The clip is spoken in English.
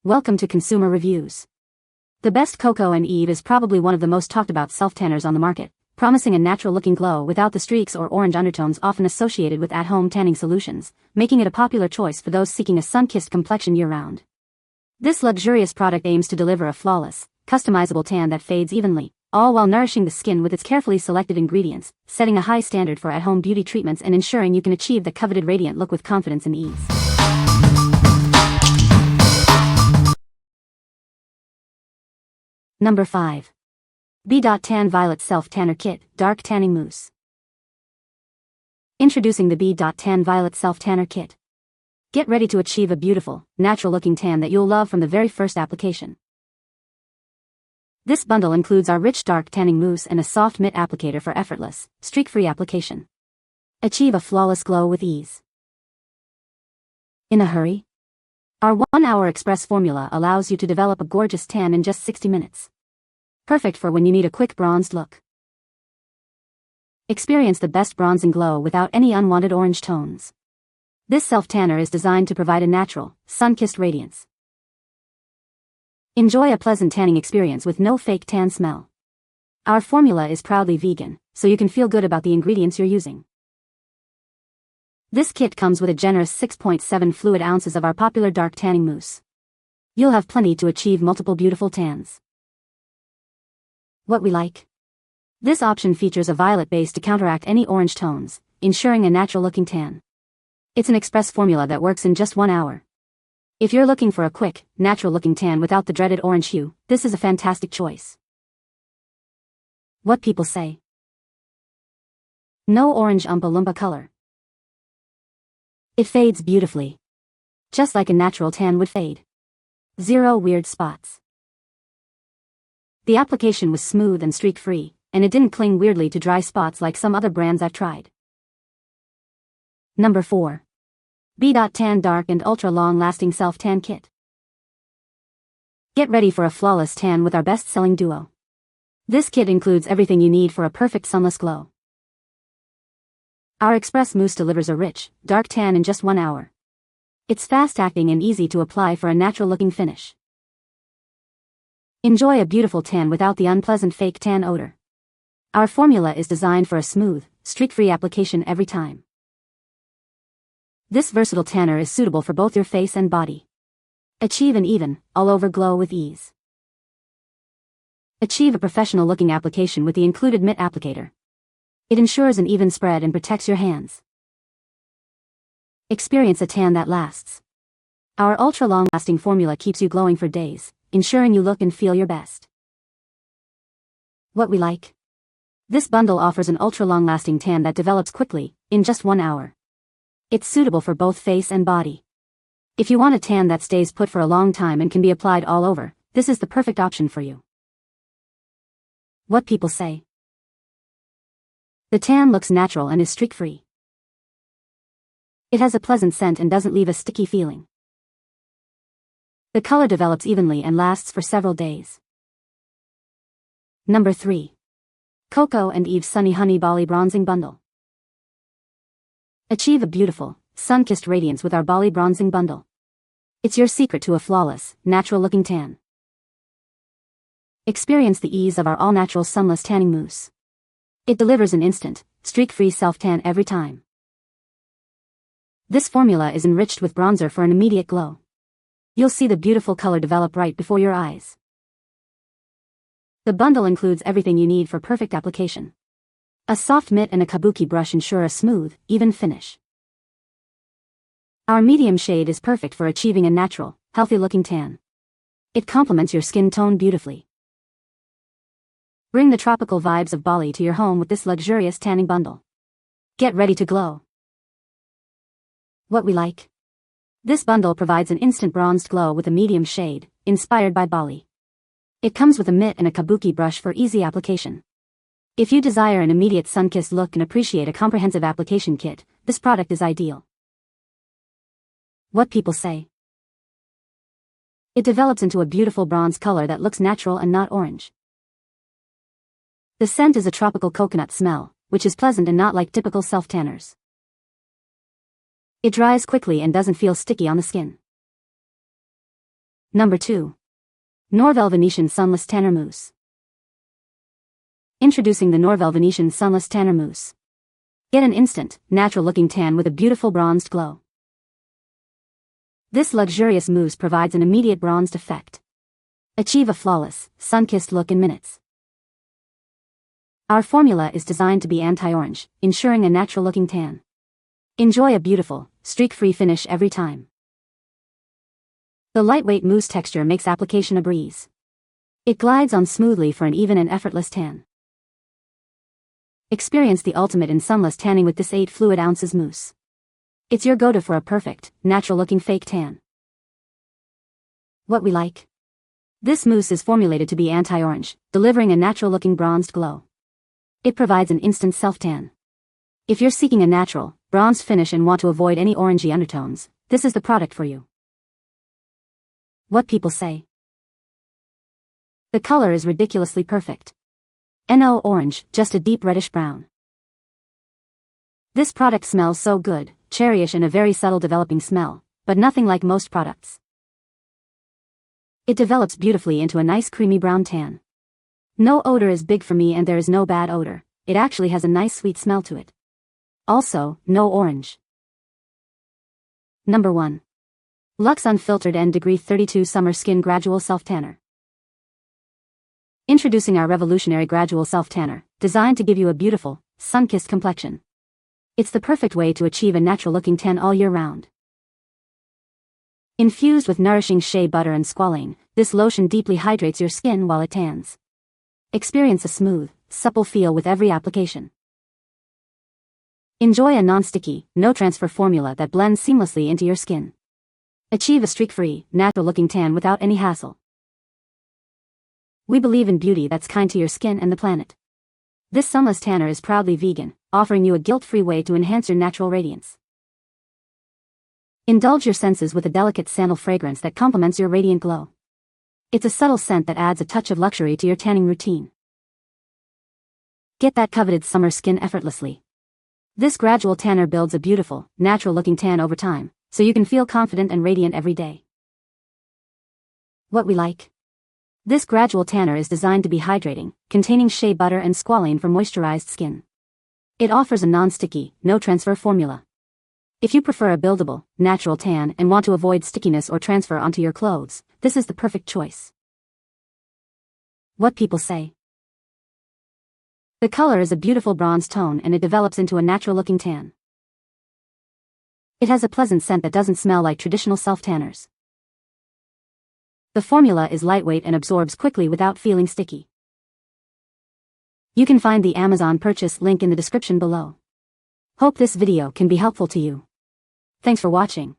Welcome to Consumer Reviews. The best Coco and Eve is probably one of the most talked about self-tanners on the market, promising a natural-looking glow without the streaks or orange undertones often associated with at-home tanning solutions, making it a popular choice for those seeking a sun-kissed complexion year-round. This luxurious product aims to deliver a flawless, customizable tan that fades evenly, all while nourishing the skin with its carefully selected ingredients, setting a high standard for at-home beauty treatments and ensuring you can achieve the coveted radiant look with confidence and ease. Number 5. B.TAN Violet Self-Tanner Kit, Dark Tanning Mousse. Introducing the B.TAN Violet Self-Tanner Kit. Get ready to achieve a beautiful, natural-looking tan that you'll love from the very first application. This bundle includes our rich dark tanning mousse and a soft mitt applicator for effortless, streak-free application. Achieve a flawless glow with ease. In a hurry? Our 1-hour express formula allows you to develop a gorgeous tan in just 60 minutes. Perfect for when you need a quick bronzed look. Experience the best bronzing glow without any unwanted orange tones. This self-tanner is designed to provide a natural, sun-kissed radiance. Enjoy a pleasant tanning experience with no fake tan smell. Our formula is proudly vegan, so you can feel good about the ingredients you're using. This kit comes with a generous 6.7 fluid ounces of our popular dark tanning mousse. You'll have plenty to achieve multiple beautiful tans. What we like? This option features a violet base to counteract any orange tones, ensuring a natural-looking tan. It's an express formula that works in just 1 hour. If you're looking for a quick, natural-looking tan without the dreaded orange hue, this is a fantastic choice. What people say? No orange Oompa Loompa color. It fades beautifully. Just like a natural tan would fade. Zero weird spots. The application was smooth and streak-free, and it didn't cling weirdly to dry spots like some other brands I've tried. Number 4. B.TAN Dark and Ultra Long-Lasting Self-Tan Kit. Get ready for a flawless tan with our best-selling duo. This kit includes everything you need for a perfect sunless glow. Our express mousse delivers a rich, dark tan in just 1 hour. It's fast-acting and easy to apply for a natural-looking finish. Enjoy a beautiful tan without the unpleasant fake tan odor. Our formula is designed for a smooth, streak-free application every time. This versatile tanner is suitable for both your face and body. Achieve an even, all-over glow with ease. Achieve a professional-looking application with the included mitt applicator. It ensures an even spread and protects your hands. Experience a tan that lasts. Our ultra-long-lasting formula keeps you glowing for days, ensuring you look and feel your best. What we like? This bundle offers an ultra-long-lasting tan that develops quickly, in just 1 hour. It's suitable for both face and body. If you want a tan that stays put for a long time and can be applied all over, this is the perfect option for you. What people say? The tan looks natural and is streak-free. It has a pleasant scent and doesn't leave a sticky feeling. The color develops evenly and lasts for several days. Number 3. Coco and Eve Sunny Honey Bali Bronzing Bundle. Achieve a beautiful, sun-kissed radiance with our Bali Bronzing Bundle. It's your secret to a flawless, natural-looking tan. Experience the ease of our all-natural sunless tanning mousse. It delivers an instant, streak-free self-tan every time. This formula is enriched with bronzer for an immediate glow. You'll see the beautiful color develop right before your eyes. The bundle includes everything you need for perfect application. A soft mitt and a kabuki brush ensure a smooth, even finish. Our medium shade is perfect for achieving a natural, healthy-looking tan. It complements your skin tone beautifully. Bring the tropical vibes of Bali to your home with this luxurious tanning bundle. Get ready to glow. What we like? This bundle provides an instant bronzed glow with a medium shade, inspired by Bali. It comes with a mitt and a kabuki brush for easy application. If you desire an immediate sun-kissed look and appreciate a comprehensive application kit, this product is ideal. What people say? It develops into a beautiful bronze color that looks natural and not orange. The scent is a tropical coconut smell, which is pleasant and not like typical self-tanners. It dries quickly and doesn't feel sticky on the skin. Number 2. Norvell Venetian Sunless Tanner Mousse. Introducing the Norvell Venetian Sunless Tanner Mousse. Get an instant, natural-looking tan with a beautiful bronzed glow. This luxurious mousse provides an immediate bronzed effect. Achieve a flawless, sun-kissed look in minutes. Our formula is designed to be anti-orange, ensuring a natural-looking tan. Enjoy a beautiful, streak-free finish every time. The lightweight mousse texture makes application a breeze. It glides on smoothly for an even and effortless tan. Experience the ultimate in sunless tanning with this 8 fluid ounces mousse. It's your go-to for a perfect, natural-looking fake tan. What we like. This mousse is formulated to be anti-orange, delivering a natural-looking bronzed glow. It provides an instant self-tan. If you're seeking a natural, bronzed finish and want to avoid any orangey undertones, this is the product for you. What people say. The color is ridiculously perfect. No orange, just a deep reddish brown. This product smells so good, cherryish and a very subtle developing smell, but nothing like most products. It develops beautifully into a nice creamy brown tan. No odor is big for me and there is no bad odor, it actually has a nice sweet smell to it. Also, no orange. Number 1. Luxe Unfiltered and Degree 32 Summer Skin Gradual Self Tanner. Introducing our revolutionary Gradual Self Tanner, designed to give you a beautiful, sun-kissed complexion. It's the perfect way to achieve a natural-looking tan all year round. Infused with nourishing shea butter and squalane, this lotion deeply hydrates your skin while it tans. Experience a smooth, supple feel with every application. Enjoy a non-sticky, no-transfer formula that blends seamlessly into your skin. Achieve a streak-free, natural-looking tan without any hassle. We believe in beauty that's kind to your skin and the planet. This sunless tanner is proudly vegan, offering you a guilt-free way to enhance your natural radiance. Indulge your senses with a delicate sandal fragrance that complements your radiant glow. It's a subtle scent that adds a touch of luxury to your tanning routine. Get that coveted summer skin effortlessly. This gradual tanner builds a beautiful, natural-looking tan over time, so you can feel confident and radiant every day. What we like. This gradual tanner is designed to be hydrating, containing shea butter and squalane for moisturized skin. It offers a non-sticky, no-transfer formula. If you prefer a buildable, natural tan and want to avoid stickiness or transfer onto your clothes, this is the perfect choice. What people say. The color is a beautiful bronze tone and it develops into a natural-looking tan. It has a pleasant scent that doesn't smell like traditional self-tanners. The formula is lightweight and absorbs quickly without feeling sticky. You can find the Amazon purchase link in the description below. Hope this video can be helpful to you. Thanks for watching.